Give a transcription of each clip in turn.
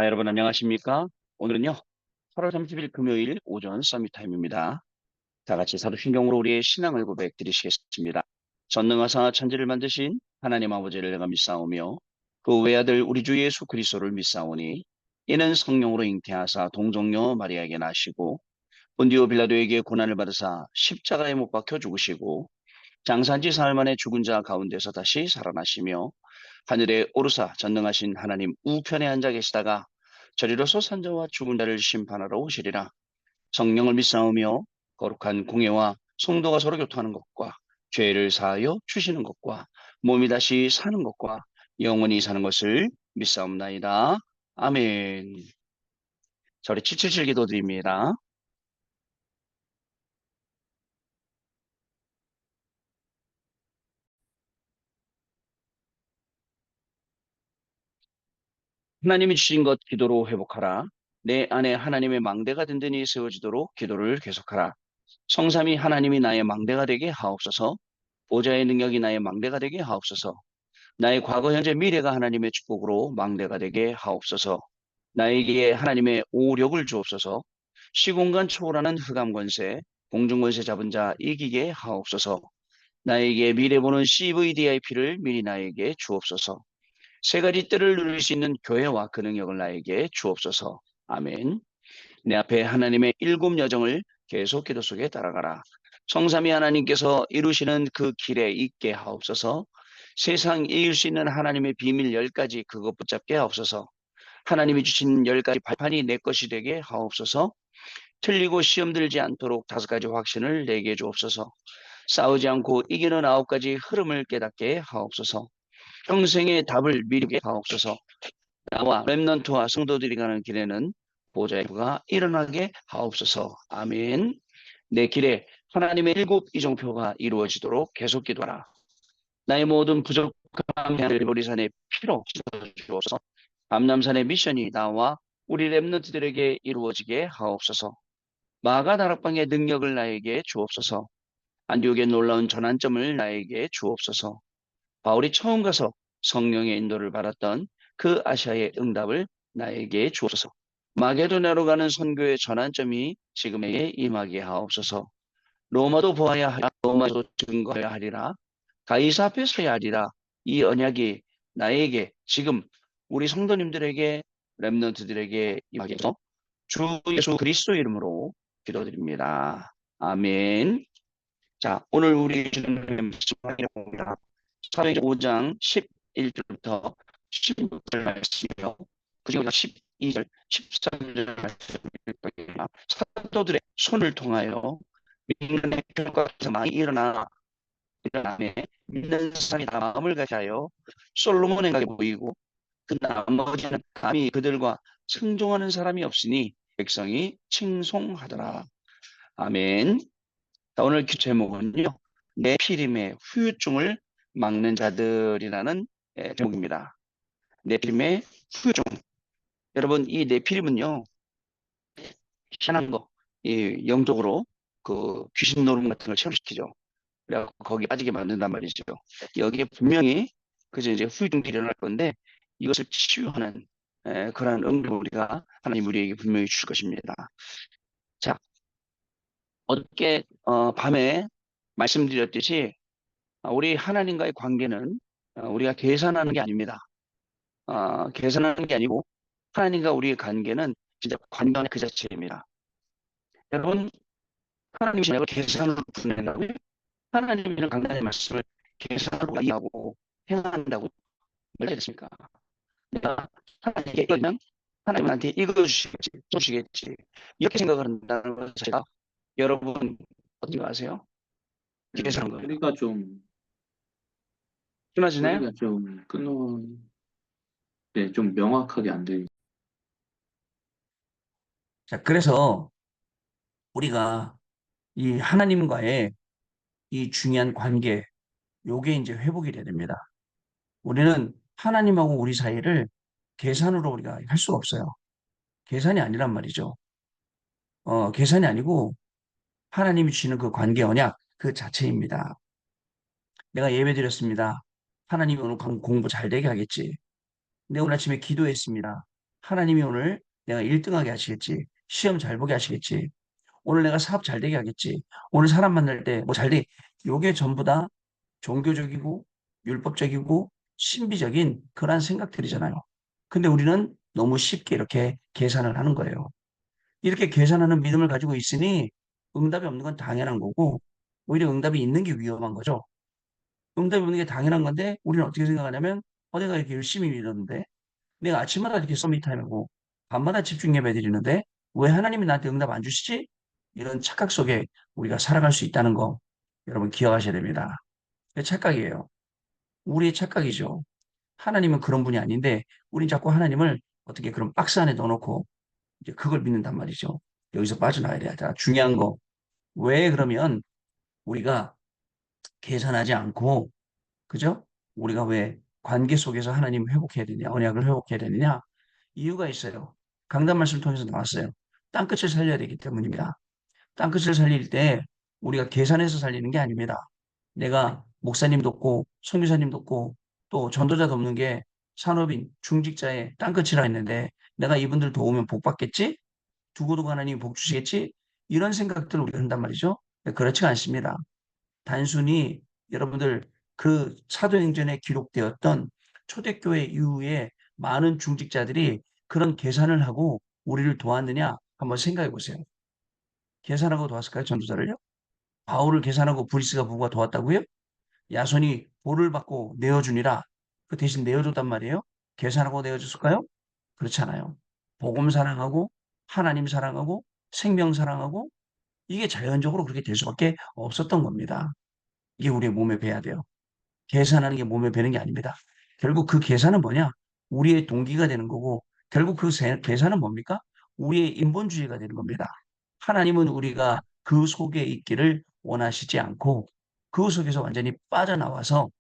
여러분 안녕하십니까? 오늘은요, 8월 30일 금요일 오전 서밋 타임입니다. 다 같이 사도신경으로 우리의 신앙을 고백드리시겠습니다. 전능하사 천지를 만드신 하나님 아버지를 내가 믿사오며 그 외아들 우리 주 예수 그리스도를 믿사오니 이는 성령으로 잉태하사 동정녀 마리아에게 나시고 본디오 빌라도에게 고난을 받으사 십자가에 못 박혀 죽으시고 장사한 지 사흘 만에 죽은 자 가운데서 다시 살아나시며 하늘에 오르사 전능하신 하나님 우편에 앉아 계시다가 저리로서 산자와 죽은 자를 심판하러 오시리라. 성령을 믿사오며 거룩한 공예와 성도가 서로 교통하는 것과 죄를 사하여 주시는 것과 몸이 다시 사는 것과 영원히 사는 것을 믿사옵나이다. 아멘. 자, 우리 777 기도드립니다. 하나님이 주신 것 기도로 회복하라. 내 안에 하나님의 망대가 든든히 세워지도록 기도를 계속하라. 성삼위 하나님이 나의 망대가 되게 하옵소서. 보좌의 능력이 나의 망대가 되게 하옵소서. 나의 과거, 현재, 미래가 하나님의 축복으로 망대가 되게 하옵소서. 나에게 하나님의 오력을 주옵소서. 시공간 초월하는 흑암 권세, 공중 권세 잡은 자 이기게 하옵소서. 나에게 미래 보는 CVDIP를 미리 나에게 주옵소서. 세 가지 뜰을 누릴 수 있는 교회와 그 능력을 나에게 주옵소서. 아멘. 내 앞에 하나님의 일곱 여정을 계속 기도 속에 따라가라. 성삼위 하나님께서 이루시는 그 길에 있게 하옵소서. 세상 이길 수 있는 하나님의 비밀 10가지 그것 붙잡게 하옵소서. 하나님이 주신 10가지 발판이 내 것이 되게 하옵소서. 틀리고 시험 들지 않도록 5가지 확신을 내게 주옵소서. 싸우지 않고 이기는 9가지 흐름을 깨닫게 하옵소서. 평생의 답을 미루게 하옵소서. 나와 렘넌트와 성도들이 가는 길에는 보좌의 부가 일어나게 하옵소서. 아멘. 내 길에 하나님의 일곱 이정표가 이루어지도록 계속 기도하라. 나의 모든 부족함을 보리산의 피로 씻어주옵소서. 밤남산의 미션이 나와 우리 렘넌트들에게 이루어지게 하옵소서. 마가 다락방의 능력을 나에게 주옵소서. 안디옥의 놀라운 전환점을 나에게 주옵소서. 바울이 처음 가서 성령의 인도를 받았던 그 아시아의 응답을 나에게 주옵소서. 마게도냐로 가는 선교의 전환점이 지금에게 임하게 하옵소서. 로마도 보아야 하리라. 로마도 증거해야 하리라. 가이사 앞에 서야 하리라. 이 언약이 나에게 지금 우리 성도님들에게 렘넌트들에게 임하게 해서 주 예수 그리스도 이름으로 기도드립니다. 아멘. 자, 오늘 우리 주님의 말씀 확인해 봅니다. 사도행전 5장 11절부터 16절 말씀이요. 그중에 12절, 13절 말씀입니다. 사도들의 손을 통하여 믿는 결과에서 많이 일어나매 믿는 사람이 다 마음을 같이하여 솔로몬의 가게 보이고 그 나머지는 감히 그들과 승종하는 사람이 없으니 백성이 칭송하더라. 아멘. 자, 오늘 제목은요. 내피림의 후유증을 막는 자들이라는 제목입니다. 내피림의 후유증. 여러분, 이 내피림은요. 희한한 거, 이 영적으로 그 귀신 노름 같은 걸 체험시키죠. 그래갖고 거기 빠지게 만든단 말이죠. 여기에 분명히 그저 이제 후유증들이 일어날 건데 이것을 치유하는 그러한 응답을 우리가 하나님 우리에게 분명히 주실 것입니다. 자, 어저께 밤에 말씀드렸듯이 우리 하나님과의 관계는 우리가 계산하는 게 아닙니다. 계산하는 게 아니고 하나님과 우리의 관계는 진짜 관계 그 자체입니다. 여러분, 하나님이 내가 계산으로 분해한다고요? 하나님이랑 강단의 말씀을 계산으로 이해하고 행한다고 말했습니까? 내가 하나님께 이거면 하나님한테 읽어주시겠지, 주시겠지. 이렇게 생각을 한다는 것 자체가 여러분 어떻게 아세요? 계산한 거예요. 소리가 좀 심하시나요? 끊어, 네, 좀 명확하게 안 들리. 자, 그래서 우리가 이 하나님과의 이 중요한 관계, 요게 이제 회복이 돼야 됩니다. 우리는 하나님하고 우리 사이를 계산으로 우리가 할 수가 없어요. 계산이 아니란 말이죠. 계산이 아니고 하나님이 주시는 그 관계 언약 그 자체입니다. 내가 예배 드렸습니다. 하나님이 오늘 공부 잘 되게 하겠지. 근데 오늘 아침에 기도했습니다. 하나님이 오늘 내가 1등하게 하시겠지. 시험 잘 보게 하시겠지. 오늘 내가 사업 잘 되게 하겠지. 오늘 사람 만날 때 뭐 잘 돼. 요게 전부 다 종교적이고 율법적이고 신비적인 그러한 생각들이잖아요. 근데 우리는 너무 쉽게 이렇게 계산을 하는 거예요. 이렇게 계산하는 믿음을 가지고 있으니 응답이 없는 건 당연한 거고 오히려 응답이 있는 게 위험한 거죠. 응답이 없는 게 당연한 건데 우리는 어떻게 생각하냐면 내가 이렇게 열심히 믿었는데 내가 아침마다 이렇게 서밋타임하고 밤마다 집중 예배 드리는데 왜 하나님이 나한테 응답 안 주시지? 이런 착각 속에 우리가 살아갈 수 있다는 거 여러분 기억하셔야 됩니다. 그게 착각이에요. 우리의 착각이죠. 하나님은 그런 분이 아닌데 우린 자꾸 하나님을 어떻게 그런 박스 안에 넣어놓고 이제 그걸 믿는단 말이죠. 여기서 빠져나와야 돼. 자, 중요한 거. 왜 그러면 우리가 계산하지 않고 그죠? 우리가 왜 관계 속에서 하나님 회복해야 되냐, 언약을 회복해야 되느냐? 이유가 있어요. 강단 말씀 통해서 나왔어요. 땅끝을 살려야 되기 때문입니다. 땅끝을 살릴 때 우리가 계산해서 살리는 게 아닙니다. 내가 목사님 돕고 선교사님 돕고 또 전도자 돕는 게 산업인 중직자의 땅끝이라 했는데 내가 이분들 도우면 복 받겠지? 두고두고 하나님이 복 주시겠지? 이런 생각들을 우리가 한단 말이죠. 그렇지가 않습니다. 단순히 여러분들 그 사도행전에 기록되었던 초대교회 이후에 많은 중직자들이 그런 계산을 하고 우리를 도왔느냐 한번 생각해 보세요. 계산하고 도왔을까요? 전도자를요? 바울을 계산하고 브리스가 부부가 도왔다고요? 야손이 볼을 받고 내어주니라 그 대신 내어줬단 말이에요? 계산하고 내어줬을까요? 그렇지 않아요. 복음 사랑하고 하나님 사랑하고 생명 사랑하고 이게 자연적으로 그렇게 될 수밖에 없었던 겁니다. 이게 우리의 몸에 배야 돼요. 계산하는 게 몸에 배는 게 아닙니다. 결국 그 계산은 뭐냐? 우리의 동기가 되는 거고, 결국 그 계산은 뭡니까? 우리의 인본주의가 되는 겁니다. 하나님은 우리가 그 속에 있기를 원하시지 않고, 그 속에서 완전히 빠져나와서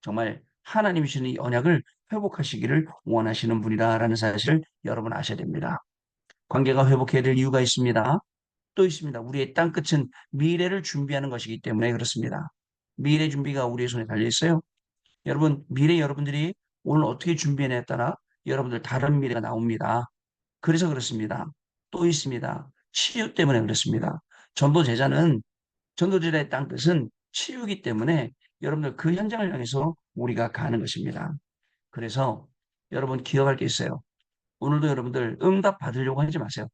정말 하나님이 주는 이 언약을 회복하시기를 원하시는 분이다라는 사실을 여러분 아셔야 됩니다. 관계가 회복해야 될 이유가 있습니다. 또 있습니다. 우리의 땅끝은 미래를 준비하는 것이기 때문에 그렇습니다. 미래 준비가 우리의 손에 달려 있어요. 여러분, 미래 여러분들이 오늘 어떻게 준비해냐에 따라 여러분들 다른 미래가 나옵니다. 그래서 그렇습니다. 또 있습니다. 치유 때문에 그렇습니다. 전도제자는 전도제자의 땅끝은 치유이기 때문에 여러분들 그 현장을 향해서 우리가 가는 것입니다. 그래서 여러분 기억할 게 있어요. 오늘도 여러분들 응답 받으려고 하지 마세요.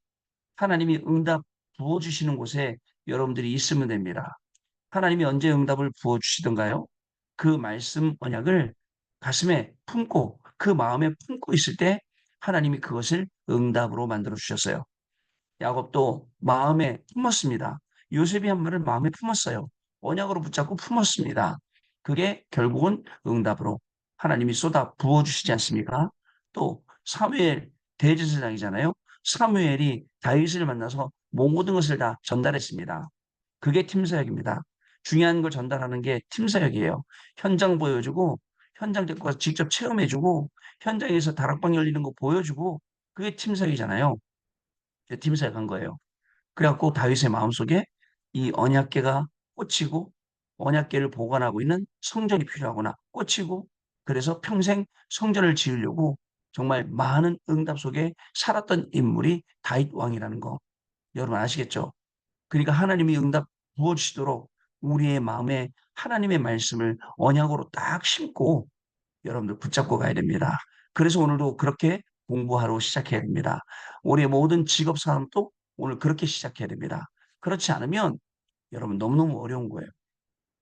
하나님이 응답 부어주시는 곳에 여러분들이 있으면 됩니다. 하나님이 언제 응답을 부어주시던가요? 그 말씀 언약을 가슴에 품고 그 마음에 품고 있을 때 하나님이 그것을 응답으로 만들어 주셨어요. 야곱도 마음에 품었습니다. 요셉이 한 말을 마음에 품었어요. 언약으로 붙잡고 품었습니다. 그게 결국은 응답으로 하나님이 쏟아 부어주시지 않습니까? 또 사무엘 대제사장이잖아요. 사무엘이 다윗을 만나서 모든 것을 다 전달했습니다. 그게 팀사역입니다. 중요한 걸 전달하는 게 팀사역이에요. 현장 보여주고 현장 데리고 가서 직접 체험해주고 현장에서 다락방 열리는 거 보여주고 그게 팀사역이잖아요. 팀사역 한 거예요. 그래갖고 다윗의 마음속에 이 언약궤가 꽂히고 언약궤를 보관하고 있는 성전이 필요하구나 꽂히고 그래서 평생 성전을 지으려고 정말 많은 응답 속에 살았던 인물이 다윗 왕이라는 거 여러분 아시겠죠? 그러니까 하나님이 응답 부어주시도록 우리의 마음에 하나님의 말씀을 언약으로 딱 심고 여러분들 붙잡고 가야 됩니다. 그래서 오늘도 그렇게 공부하러 시작해야 됩니다. 우리의 모든 직업 사람도 오늘 그렇게 시작해야 됩니다. 그렇지 않으면 여러분 너무너무 어려운 거예요.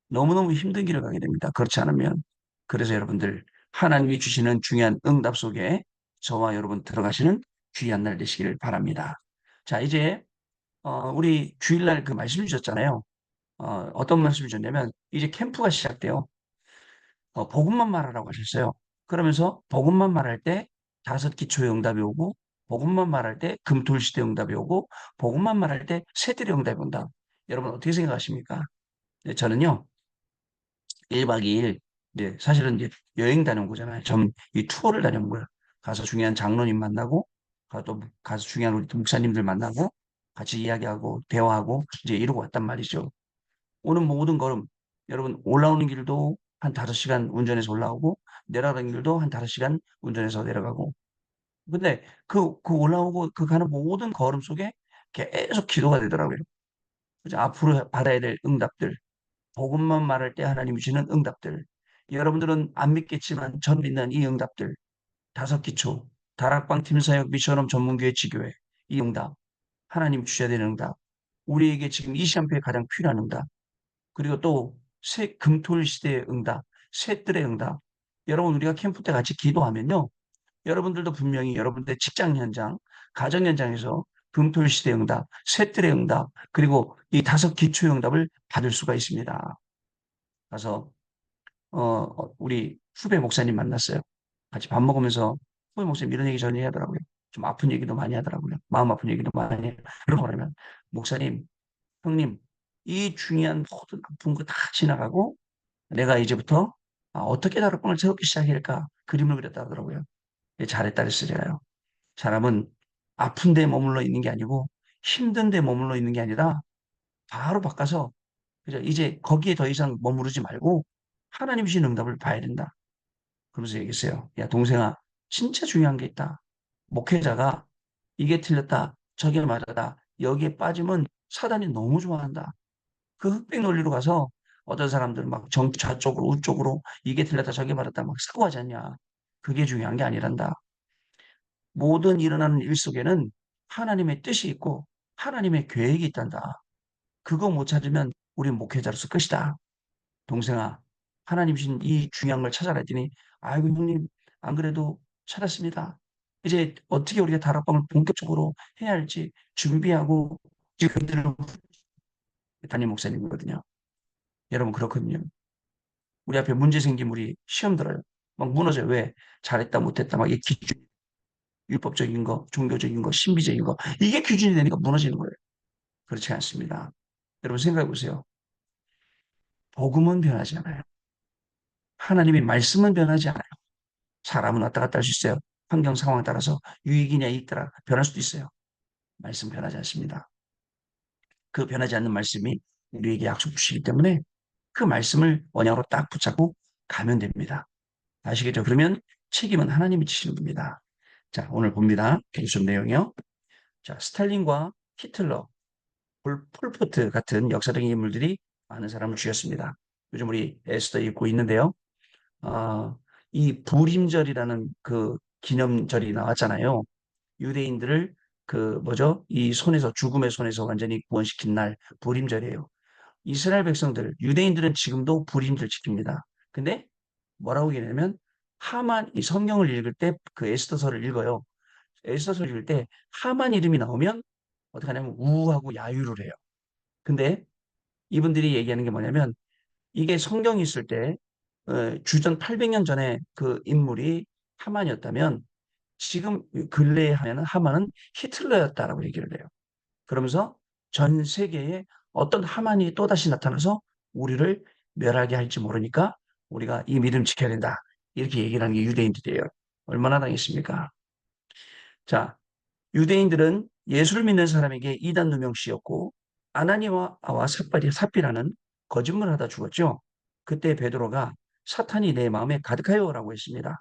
너무너무 힘든 길을 가게 됩니다. 그렇지 않으면. 그래서 여러분들 하나님이 주시는 중요한 응답 속에 저와 여러분 들어가시는 귀한 날 되시기를 바랍니다. 자, 이제 우리 주일날 그 말씀 주셨잖아요. 어떤 말씀 주셨냐면 이제 캠프가 시작돼요. 복음만 말하라고 하셨어요. 그러면서 복음만 말할 때 다섯 기초의 응답이 오고 복음만 말할 때 금토일시대 응답이 오고 복음만 말할 때 새들의 응답이 온다. 여러분 어떻게 생각하십니까? 네, 저는요 1박 2일 사실은 이제 여행 다녀온 거잖아요. 이 투어를 다녀온 거예요. 가서 중요한 장로님 만나고 또 가서 중요한 우리 목사님들 만나고 같이 이야기하고 대화하고 이제 이러고 왔단 말이죠. 오는 모든 걸음 여러분 올라오는 길도 한 5시간 운전해서 올라오고 내려가는 길도 한 5시간 운전해서 내려가고 근데 그 올라오고 그 가는 모든 걸음 속에 계속 기도가 되더라고요. 그죠? 앞으로 받아야 될 응답들, 복음만 말할 때 하나님이 주시는 응답들. 여러분들은 안 믿겠지만 전 믿는 이 응답들. 다섯 기초, 다락방 팀사역 미션홈 전문교회 지교회 이 응답. 하나님 주셔야 되는 응답. 우리에게 지금 이 시간표에 가장 필요한 응답. 그리고 또 새 금토일 시대의 응답, 새들의 응답. 여러분 우리가 캠프 때 같이 기도하면요. 여러분들도 분명히 여러분들의 직장 현장, 가정 현장에서 금토일 시대 응답, 쇠뜰의 응답, 그리고 이 다섯 기초 응답을 받을 수가 있습니다. 가서 우리 후배 목사님 만났어요. 같이 밥 먹으면서 후배 목사님 이런 얘기 전해 하더라고요. 좀 아픈 얘기도 많이 하더라고요. 마음 아픈 얘기도 많이 해요. 그러고 그러면 목사님, 형님, 이 중요한 모든 아픈 거 다 지나가고 내가 이제부터 어떻게 다락방을 새롭게 시작할까 그림을 그렸다 하더라고요. 예, 잘했다 그랬어요. 사람은 아픈 데 머물러 있는 게 아니고 힘든 데 머물러 있는 게 아니라 바로 바꿔서 그죠? 이제 거기에 더 이상 머무르지 말고 하나님 주신 응답을 봐야 된다. 그러면서 얘기했어요. 야, 동생아, 진짜 중요한 게 있다. 목회자가 이게 틀렸다, 저게 맞았다. 여기에 빠지면 사단이 너무 좋아한다. 그 흑백 논리로 가서 어떤 사람들은 막 좌쪽으로 우쪽으로 이게 틀렸다, 저게 맞았다 막 사고 하지 않냐. 그게 중요한 게 아니란다. 모든 일어나는 일 속에는 하나님의 뜻이 있고 하나님의 계획이 있단다. 그거 못 찾으면 우리 목회자로서 끝이다. 동생아, 하나님 주신 이 중요한 걸 찾아라 했더니 아이고 형님 안 그래도 찾았습니다. 이제 어떻게 우리가 다락방을 본격적으로 해야 할지 준비하고 지금 그들을 담임 목사님이거든요. 여러분 그렇거든요. 우리 앞에 문제 생기면 우리 시험 들어요. 막 무너져요. 왜? 잘했다 못했다 막 이 기준 율법적인 거, 종교적인 거, 신비적인 거 이게 기준이 되니까 무너지는 거예요. 그렇지 않습니다. 여러분 생각해 보세요. 복음은 변하지 않아요. 하나님의 말씀은 변하지 않아요. 사람은 왔다 갔다 할 수 있어요. 환경 상황에 따라서 유익이냐 이익더라 변할 수도 있어요. 말씀 변하지 않습니다. 그 변하지 않는 말씀이 우리에게 약속 주시기 때문에 그 말씀을 언약으로 딱 붙잡고 가면 됩니다. 아시겠죠? 그러면 책임은 하나님이 지시는 겁니다. 자, 오늘 봅니다. 교수 내용이요. 자, 스탈린과 히틀러, 폴포트 같은 역사적인 인물들이 많은 사람을 죽였습니다. 요즘 우리 에스더 읽고 있는데요. 아, 이 불임절이라는 그 기념절이 나왔잖아요. 유대인들을 그 뭐죠? 이 손에서 죽음의 손에서 완전히 구원시킨 날 불임절이에요. 이스라엘 백성들, 유대인들은 지금도 불임절 지킵니다. 근데 뭐라고 얘기하냐면 하만 이 성경을 읽을 때 그 에스더서를 읽어요. 에스더서를 읽을 때 하만 이름이 나오면 어떻게 하냐면 우하고 야유를 해요. 근데 이분들이 얘기하는 게 뭐냐면 이게 성경이 있을 때 주전 800년 전에 그 인물이 하만이었다면 지금 근래에 하면은 하만은 히틀러였다라고 얘기를 해요. 그러면서 전 세계에 어떤 하만이 또다시 나타나서 우리를 멸하게 할지 모르니까 우리가 이 믿음 지켜야 된다. 이렇게 얘기를 하는 게 유대인들이에요. 얼마나 당했습니까? 자, 유대인들은 예수를 믿는 사람에게 이단 누명씌였고 아나니아와 삽비라는 거짓말을 하다 죽었죠. 그때 베드로가 사탄이 내 마음에 가득하여라고 했습니다.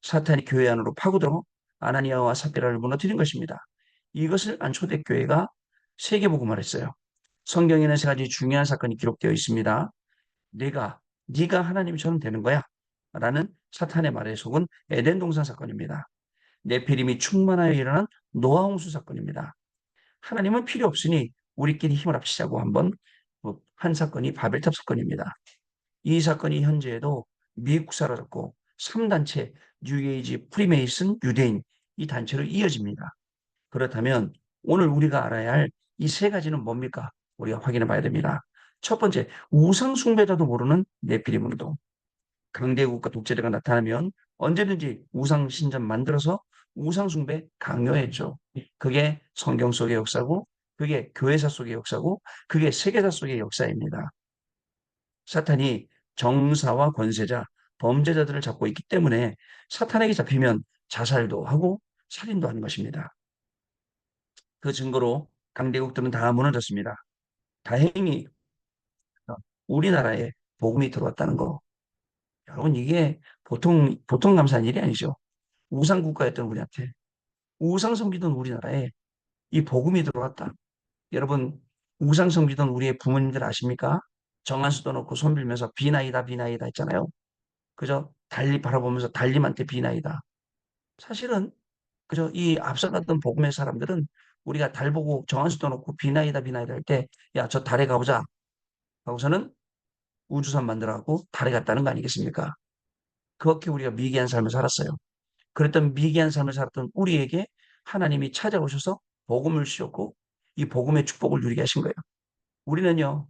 사탄이 교회 안으로 파고들어 아나니아와 삽비라를 무너뜨린 것입니다. 이것을 안 초대교회가 세계복음을 했어요. 성경에는 세 가지 중요한 사건이 기록되어 있습니다. 네가 하나님처럼 되는 거야. 라는 사탄의 말에 속은 에덴 동산 사건입니다. 네피림이 충만하여 일어난 노아 홍수 사건입니다. 하나님은 필요 없으니 우리끼리 힘을 합치자고 한번 한 사건이 바벨탑 사건입니다. 이 사건이 현재에도 미국 사라졌고 3단체 뉴에이지, 프리메이슨, 유대인 이 단체로 이어집니다. 그렇다면 오늘 우리가 알아야 할 이 세 가지는 뭡니까? 우리가 확인해 봐야 됩니다. 첫 번째, 우상 숭배자도 모르는 네피림 운동. 강대국과 독재자가 나타나면 언제든지 우상 신전 만들어서 우상 숭배 강요했죠. 그게 성경 속의 역사고, 그게 교회사 속의 역사고, 그게 세계사 속의 역사입니다. 사탄이 정사와 권세자, 범죄자들을 잡고 있기 때문에 사탄에게 잡히면 자살도 하고 살인도 하는 것입니다. 그 증거로 강대국들은 다 무너졌습니다. 다행히 우리나라에 복음이 들어왔다는 거. 여러분, 이게 보통 감사한 일이 아니죠. 우상국가였던 우리한테. 우상 섬기던 우리나라에 이 복음이 들어왔다. 여러분, 우상 섬기던 우리의 부모님들 아십니까? 정한수도 놓고 손 빌면서 비나이다, 비나이다 했잖아요. 그저 달리 바라보면서 달님한테 비나이다. 사실은 그저 이 앞서갔던 복음의 사람들은 우리가 달 보고 정한수도 놓고 비나이다, 비나이다 할 때, 야, 저 달에 가보자. 하고서는 우주선 만들어갖고 달에 갔다는 거 아니겠습니까? 그렇게 우리가 미개한 삶을 살았어요. 그랬던 미개한 삶을 살았던 우리에게 하나님이 찾아오셔서 복음을 주셨고 이 복음의 축복을 누리게 하신 거예요. 우리는요,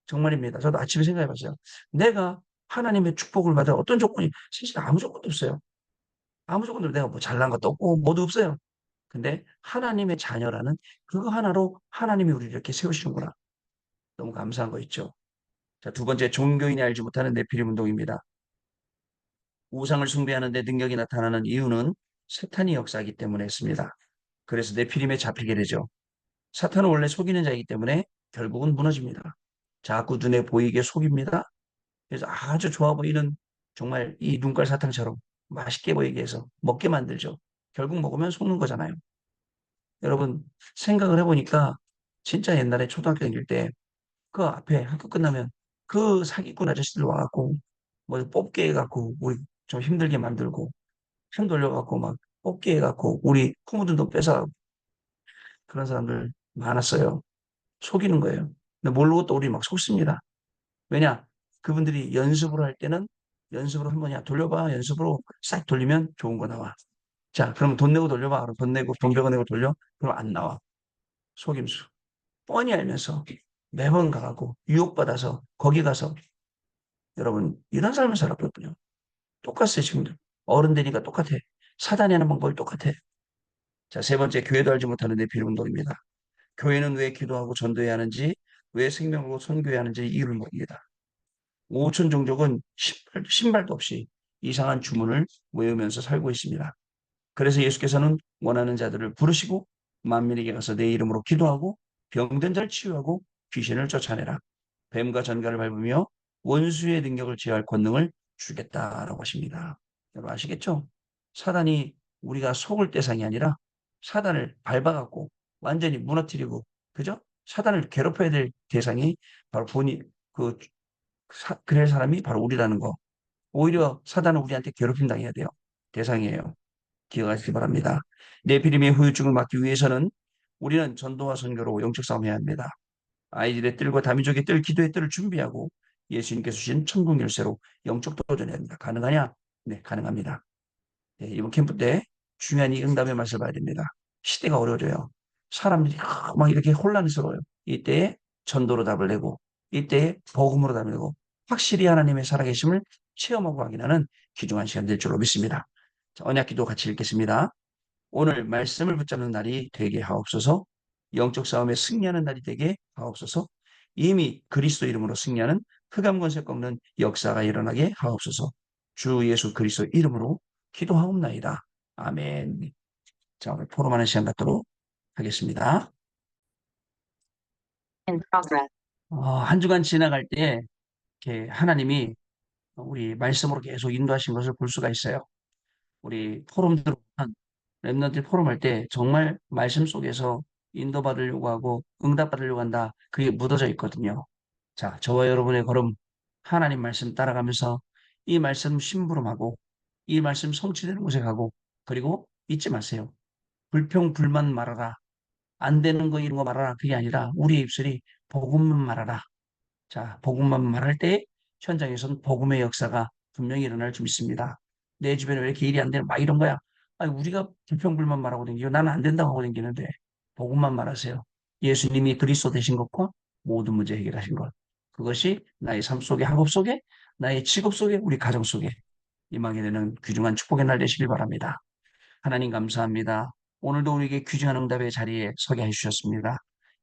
정말입니다. 저도 아침에 생각해 봤어요. 내가 하나님의 축복을 받을 어떤 조건이 사실 아무 조건도 없어요. 아무 조건도 내가 뭐 잘난 것도 없고 뭐도 없어요. 근데 하나님의 자녀라는 그거 하나로 하나님이 우리를 이렇게 세우시는구나. 너무 감사한 거 있죠. 자, 두 번째, 종교인이 알지 못하는 네피림 운동입니다. 우상을 숭배하는 데 능력이 나타나는 이유는 사탄이 역사하기 때문에 했습니다. 그래서 네피림에 잡히게 되죠. 사탄은 원래 속이는 자이기 때문에 결국은 무너집니다. 자꾸 눈에 보이게 속입니다. 그래서 아주 좋아 보이는 정말 이 눈깔 사탕처럼 맛있게 보이게 해서 먹게 만들죠. 결국 먹으면 속는 거잖아요. 여러분 생각을 해보니까 진짜 옛날에 초등학교 다닐 때 그 앞에 학교 끝나면 그 사기꾼 아저씨들 와갖고 뭐 뽑게 해갖고 우리 좀 힘들게 만들고 편 돌려갖고 막 뽑게 해갖고 우리 부모들 돈 뺏어 그런 사람들 많았어요. 속이는 거예요. 근데 모르고 또 우리 막 속습니다. 왜냐? 그분들이 연습을 할 때는 연습으로 한 번이야 돌려봐. 연습으로 싹 돌리면 좋은 거 나와. 자, 그러면 돈 내고 돌려봐. 그럼 돈 내고 돈 100원 내고 돌려. 그럼 안 나와. 속임수. 뻔히 알면서 매번 가고 유혹받아서 거기 가서 여러분 이런 삶을 살았거든요. 똑같아요 지금도. 어른 되니까 똑같아. 사단이 하는 방법이 똑같아. 자, 세 번째 교회도 알지 못하는 내 비운동입니다. 교회는 왜 기도하고 전도해야 하는지, 왜 생명으로 선교해야 하는지 이유를 모릅니다. 5천 종족은 신발도 없이 이상한 주문을 외우면서 살고 있습니다. 그래서 예수께서는 원하는 자들을 부르시고 만민에게 가서 내 이름으로 기도하고 병든 자를 치유하고 귀신을 쫓아내라. 뱀과 전갈을 밟으며 원수의 능력을 제어할 권능을 주겠다라고 하십니다. 여러분 아시겠죠? 사단이 우리가 속을 대상이 아니라 사단을 밟아갖고 완전히 무너뜨리고 그죠? 사단을 괴롭혀야 될 대상이 바로 본인 그럴 사람이 바로 우리라는 거. 오히려 사단은 우리한테 괴롭힘 당해야 돼요. 대상이에요. 기억하시기 바랍니다. 네피림의 후유증을 막기 위해서는 우리는 전도와 선교로 영적 싸움해야 합니다. 아이들의 뜰과 다민족의 뜰, 기도의 뜰을 준비하고 예수님께서 주신 천국 열쇠로 영적 도전해야 합니다. 가능하냐? 네, 가능합니다. 네, 이번 캠프 때 중요한 이 응답의 맛을 봐야 됩니다. 시대가 어려워져요. 사람들이 막 이렇게 혼란스러워요. 이때에 전도로 답을 내고 이때에 복음으로 답을 내고 확실히 하나님의 살아계심을 체험하고 확인하는 귀중한 시간 될 줄로 믿습니다. 자, 언약기도 같이 읽겠습니다. 오늘 말씀을 붙잡는 날이 되게 하옵소서. 영적 싸움에 승리하는 날이 되게 하옵소서. 이미 그리스도 이름으로 승리하는 흑암 권세 꺾는 역사가 일어나게 하옵소서. 주 예수 그리스도 이름으로 기도하옵나이다. 아멘. 자, 오늘 포럼하는 시간 갖도록 하겠습니다. In progress. 한 주간 지나갈 때 이렇게 하나님이 우리 말씀으로 계속 인도하신 것을 볼 수가 있어요. 우리 포럼들 랩런트 포럼 할 때 정말 말씀 속에서 인도받으려고 하고 응답받으려고 한다. 그게 묻어져 있거든요. 자, 저와 여러분의 걸음 하나님 말씀 따라가면서 이 말씀 심부름하고 이 말씀 성취되는 곳에 가고 그리고 잊지 마세요. 불평, 불만 말아라. 안 되는 거 이런 거 말아라. 그게 아니라 우리의 입술이 복음만 말하라. 자, 복음만 말할 때 현장에서는 복음의 역사가 분명히 일어날 줄 믿습니다. 내 주변에 왜 이렇게 일이 안 되는 막 이런 거야. 아니, 우리가 불평불만 말하고 다니고 나는 안 된다고 하고 다니는데 복음만 말하세요. 예수님이 그리스도 되신 것과 모든 문제 해결하신 것. 그것이 나의 삶 속에, 학업 속에, 나의 직업 속에, 우리 가정 속에 임하게 되는 귀중한 축복의 날 되시길 바랍니다. 하나님 감사합니다. 오늘도 우리에게 귀중한 응답의 자리에 서게 해주셨습니다.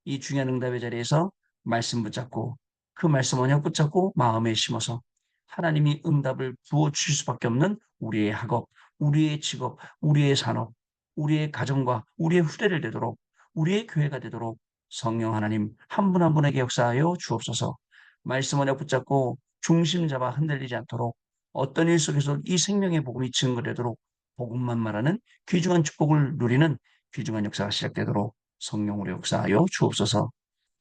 이 중요한 응답의 자리에서 말씀 붙잡고 그 말씀 언약 붙잡고 마음에 심어서 하나님이 응답을 부어주실 수밖에 없는 우리의 학업, 우리의 직업, 우리의 산업, 우리의 가정과 우리의 후대를 되도록 우리의 교회가 되도록 성령 하나님 한 분 한 분에게 역사하여 주옵소서. 말씀 언약 붙잡고 중심 잡아 흔들리지 않도록 어떤 일 속에서 이 생명의 복음이 증거되도록 복음만 말하는 귀중한 축복을 누리는 귀중한 역사가 시작되도록 성령으로 역사하여 주옵소서.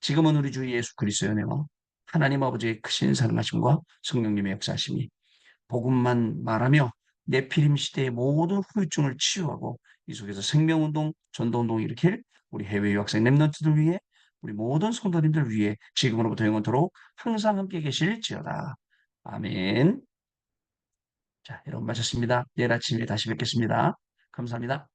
지금은 우리 주 예수 그리스도의 은혜와 하나님 아버지의 크신 사랑하심과 성령님의 역사하심이 복음만 말하며 네피림 시대의 모든 후유증을 치유하고 이 속에서 생명운동, 전도운동 일으킬 우리 해외 유학생 랩런트들 위해 우리 모든 성도님들 위해 지금으로부터 영원토록 항상 함께 계실지어다. 아멘. 자, 여러분 마쳤습니다. 내일 아침에 다시 뵙겠습니다. 감사합니다.